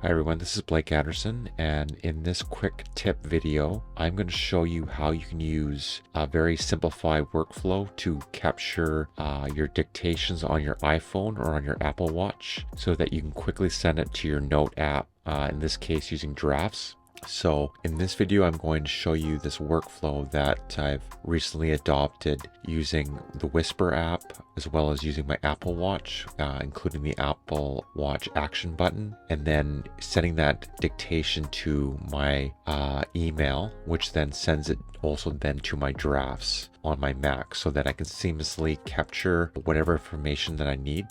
Hi everyone, this is Blake Anderson, and in this quick tip video, I'm going to show you how you can use a very simplified workflow to capture your dictations on your iPhone or on your Apple Watch so that you can quickly send it to your Note app, in this case using drafts. So in this video, I'm going to show you this workflow that I've recently adopted using the Whisper app, as well as using my Apple Watch, including the Apple Watch action button, and then sending that dictation to my email, which then sends it also then to my drafts on my Mac so that I can seamlessly capture whatever information that I need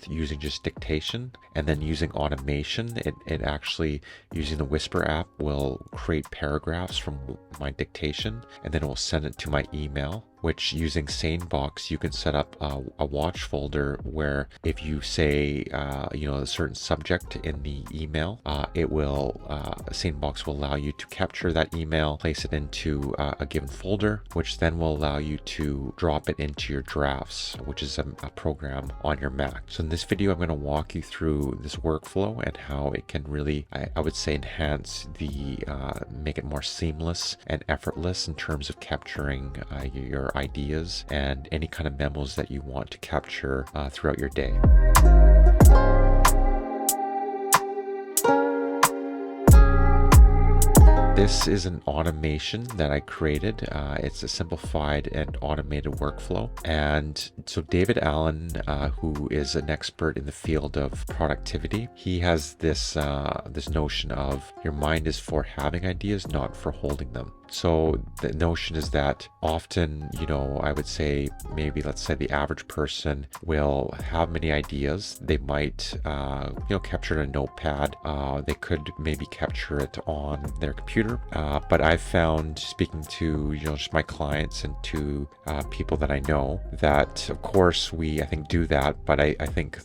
using just dictation. And then using automation, it actually, using the Whisper app, will create paragraphs from my dictation, and then it will send it to my email, which using Sanebox, you can set up a watch folder where if you say, a certain subject in the email, Sanebox will allow you to capture that email, place it into a given folder, which then will allow you to drop it into your drafts, which is a program on your Mac. So in this video, I'm going to walk you through this workflow and how it can really, I would say, enhance make it more seamless and effortless in terms of capturing your ideas and any kind of memos that you want to capture throughout your day. This is an automation that I created. It's a simplified and automated workflow. And so David Allen, who is an expert in the field of productivity, he has this notion of your mind is for having ideas, not for holding them. So the notion is that often, I would say let's say the average person will have many ideas. They might, capture it in a notepad. They could maybe capture it on their computer. But I've found, speaking to, just my clients and to people that I know, that of course I think do that, but I think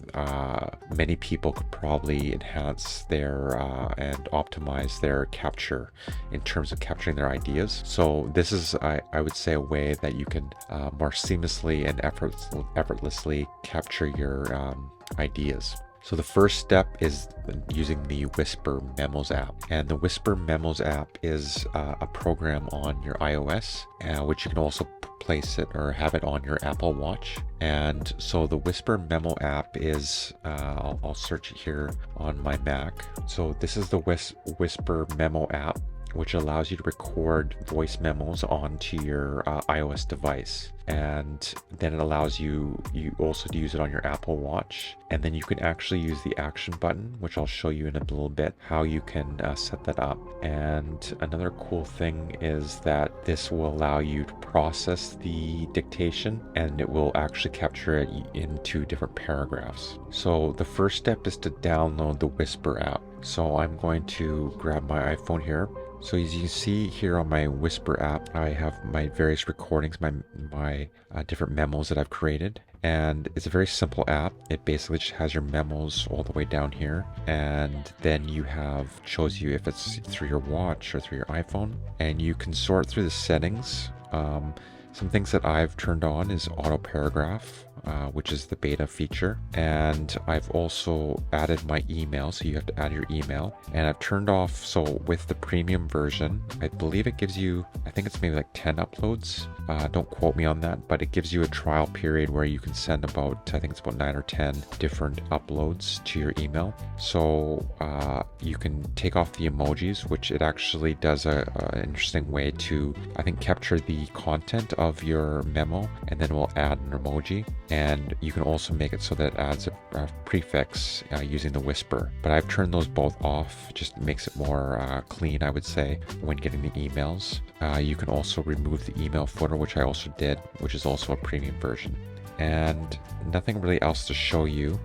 many people could probably enhance their and optimize their capture in terms of capturing their ideas. So this is, I would say, a way that you can more seamlessly and effortlessly capture your ideas. So the first step is using the Whisper Memos app. And the Whisper Memos app is a program on your iOS, which you can also place it or have it on your Apple Watch. And so the Whisper Memo app is, I'll search it here on my Mac. So this is the Whisper Memo app, which allows you to record voice memos onto your iOS device. And then it allows you also to use it on your Apple Watch. And then you can actually use the action button, which I'll show you in a little bit how you can set that up. And another cool thing is that this will allow you to process the dictation, and it will actually capture it into different paragraphs. So the first step is to download the Whisper app. So I'm going to grab my iPhone here. So as you can see here on my Whisper app, I have my various recordings, my different memos that I've created. And it's a very simple app. It basically just has your memos all the way down here. And then shows you if it's through your watch or through your iPhone. And you can sort through the settings. Some things that I've turned on is auto paragraph, which is the beta feature. And I've also added my email, so you have to add your email. And I've turned off, so with the premium version, I believe it gives you, I think it's maybe like 10 uploads. Don't quote me on that, but it gives you a trial period where you can send I think it's about 9 or 10 different uploads to your email. So you can take off the emojis, which it actually does an interesting way to, I think, capture the content of your memo, and then we'll add an emoji. And you can also make it so that it adds a prefix using the Whisper. But I've turned those both off, just makes it more clean, I would say, when getting the emails. You can also remove the email footer, which I also did, which is also a premium version. And nothing really else to show you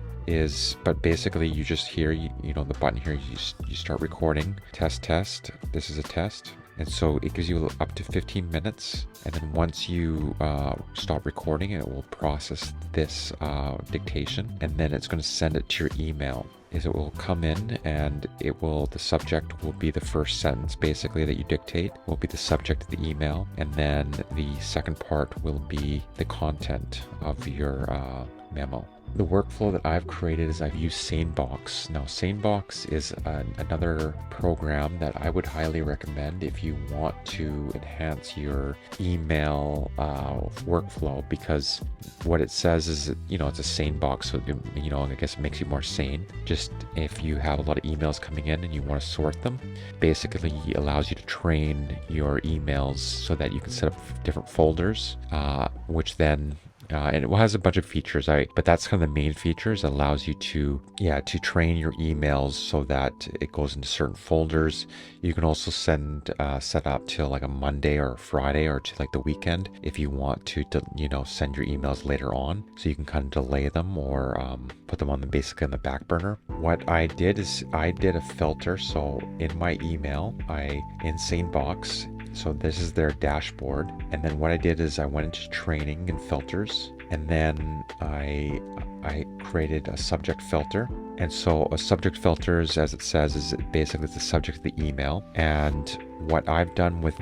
but basically you just hear, the button here, you start recording, test. This is a test. And so it gives you up to 15 minutes. And then once you stop recording, it will process this dictation. And then it's going to send it to your email. It will come in and the subject will be the first sentence basically that you dictate, will be the subject of the email. And then the second part will be the content of your memo. The workflow that I've created is I've used Sanebox. Now, Sanebox is another program that I would highly recommend if you want to enhance your email workflow, because what it says is that, it's a Sanebox, so I guess it makes you more sane. Just if you have a lot of emails coming in and you want to sort them, basically allows you to train your emails so that you can set up different folders, which then and it has a bunch of features, but that's kind of the main features. It allows you to train your emails so that it goes into certain folders. You can also set up to like a Monday or a Friday or to like the weekend if you want to send your emails later on. So you can kind of delay them or put them basically on the back burner. What I did is I did a filter. So in my email, in Sanebox, so this is their dashboard. And then what I did is I went into training and filters, and then I created a subject filter. And so a subject filter is, as it says, is basically the subject of the email. And what I've done with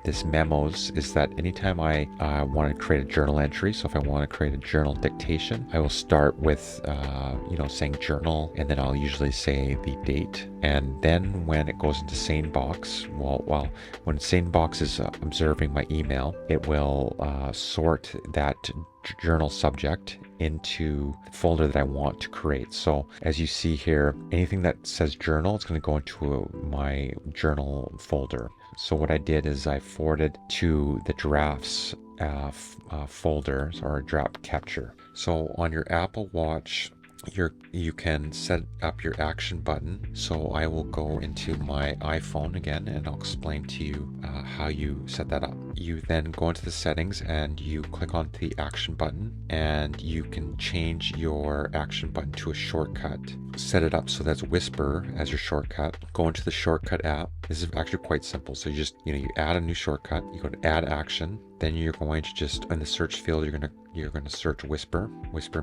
this memos is that anytime I want to create a journal entry, so if I want to create a journal dictation, I will start with saying journal, and then I'll usually say the date. And then when it goes into Sanebox, when Sanebox is observing my email, it will sort that journal subject into the folder that I want to create. So as you see here, anything that says journal, it's going to go into my journal folder. So what I did is I forwarded to the drafts folder, or draft capture. So on your Apple Watch, you can set up your action button. So I will go into my iPhone again, and I'll explain to you how you set that up. You then go into the settings and you click on the action button, and you can change your action button to a shortcut. Set it up so that's Whisper as your shortcut. Go into the shortcut app. This is actually quite simple. So you just you add a new shortcut. You go to add action. Then you're going to just in the search field, you're going to search Whisper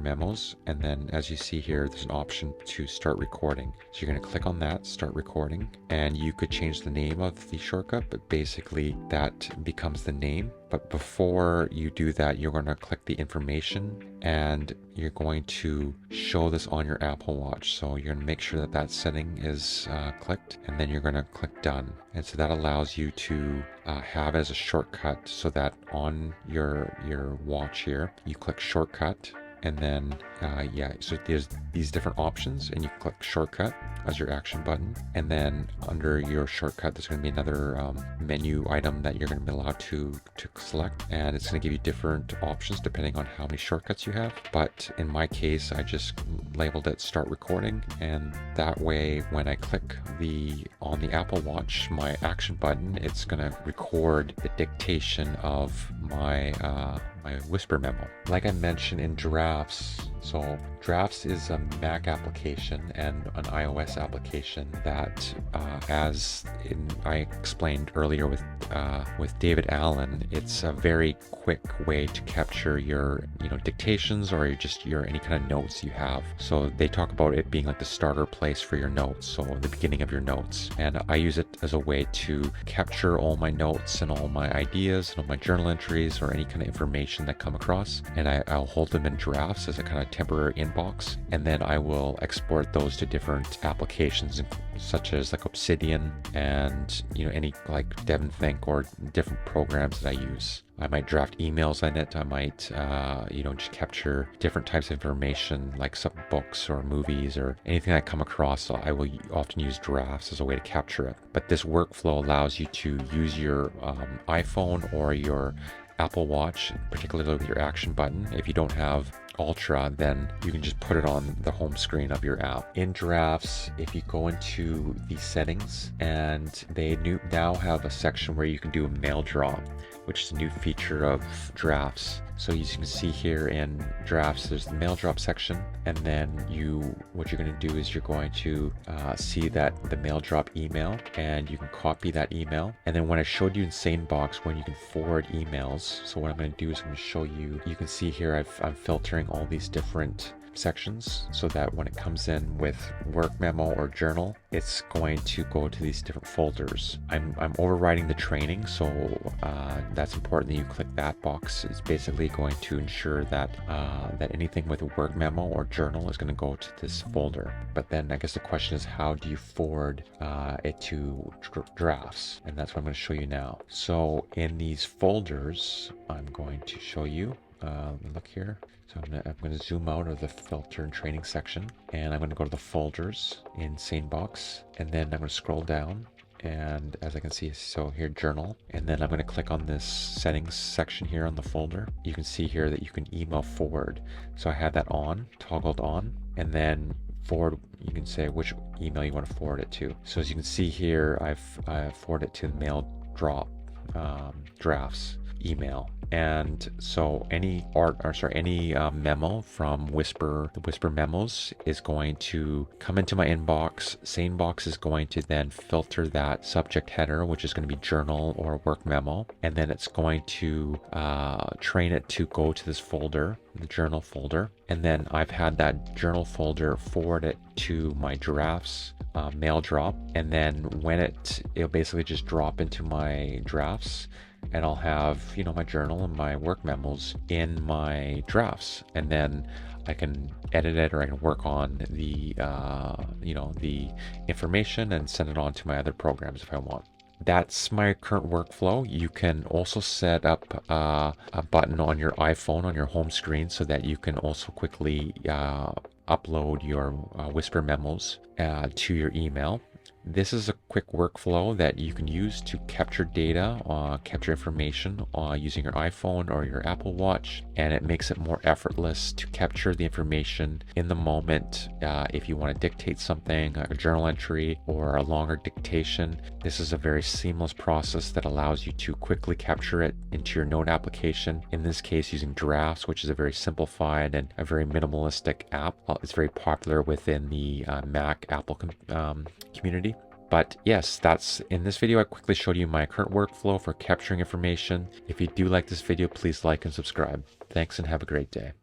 Memos, and then as you see here, there's an option to start recording. So you're going to click on that, start recording, and you could change the name of the shortcut, but basically that becomes the name. But before you do that, you're going to click the information, and you're going to show this on your Apple Watch. So you're going to make sure that setting is clicked, and then you're going to click done. And so that allows you to have as a shortcut, so that on your watch here, you click shortcut, and then so there's these different options, and you click shortcut as your action button, and then under your shortcut there's going to be another menu item that you're going to be allowed to select, and it's going to give you different options depending on how many shortcuts you have. But in my case, I just labeled it start recording, and that way when I click on the Apple Watch, my action button, it's going to record the dictation of my Whisper Memo. Like I mentioned in Drafts, so Drafts is a Mac application and an iOS application that, I explained earlier with David Allen, it's a very quick way to capture your dictations or your any kind of notes you have. So they talk about it being like the starter place for your notes, so the beginning of your notes. And I use it as a way to capture all my notes and all my ideas and all my journal entries or any kind of information that come across, and I'll hold them in drafts as a kind of temporary inbox, and then I will export those to different applications such as like Obsidian and any like DevonThink or different programs that I use. I might draft emails in it. I might just capture different types of information like some books or movies or anything I come across. So I will often use drafts as a way to capture it. But this workflow allows you to use your iPhone or your Apple Watch, particularly with your action button. If you don't have Ultra, then you can just put it on the home screen of your app. In Drafts, if you go into the settings, and they now have a section where you can do a mail drop, which is a new feature of Drafts. So as you can see here in Drafts, there's the mail drop section, and then what you're going to do is you're going to see that the mail drop email, and you can copy that email. And then when I showed you in Sanebox when you can forward emails, so what I'm going to do is I'm going to show you. You can see here I'm filtering all these different sections so that when it comes in with work memo or journal, it's going to go to these different folders. I'm overriding the training, so that's important that you click that box. It's basically going to ensure that that anything with a work memo or journal is going to go to this folder. But then I guess the question is, how do you forward it to drafts? And that's what I'm going to show you now. So in these folders, I'm going to show you. Look here. So I'm going to zoom out of the filter and training section, and I'm going to go to the folders in Sanebox, and then I'm going to scroll down. And as I can see, so here, journal, and then I'm going to click on this settings section here on the folder. You can see here that you can email forward. So I have that on, toggled on, and then forward, you can say which email you want to forward it to. So as you can see here, I've forwarded it to mail drop drafts email. And so any memo from the Whisper Memos is going to come into my inbox. Sanebox is going to then filter that subject header, which is going to be journal or work memo, and then it's going to train it to go to this folder, the journal folder, and then I've had that journal folder forward it to my drafts mail drop, and then when it'll basically just drop into my drafts, and I'll have, you know, my journal and my work memos in my drafts, and then I can edit it, or I can work on the the information and send it on to my other programs if I want. That's my current workflow. You can also set up a button on your iPhone on your home screen so that you can also quickly upload your Whisper Memos to your email. This is a quick workflow that you can use to capture data, capture information using your iPhone or your Apple Watch, and it makes it more effortless to capture the information in the moment. If you want to dictate something, like a journal entry or a longer dictation, this is a very seamless process that allows you to quickly capture it into your note application. In this case, using Drafts, which is a very simplified and a very minimalistic app. It's very popular within the Mac Apple community. But yes, in this video, I quickly showed you my current workflow for capturing information. If you do like this video, please like and subscribe. Thanks and have a great day.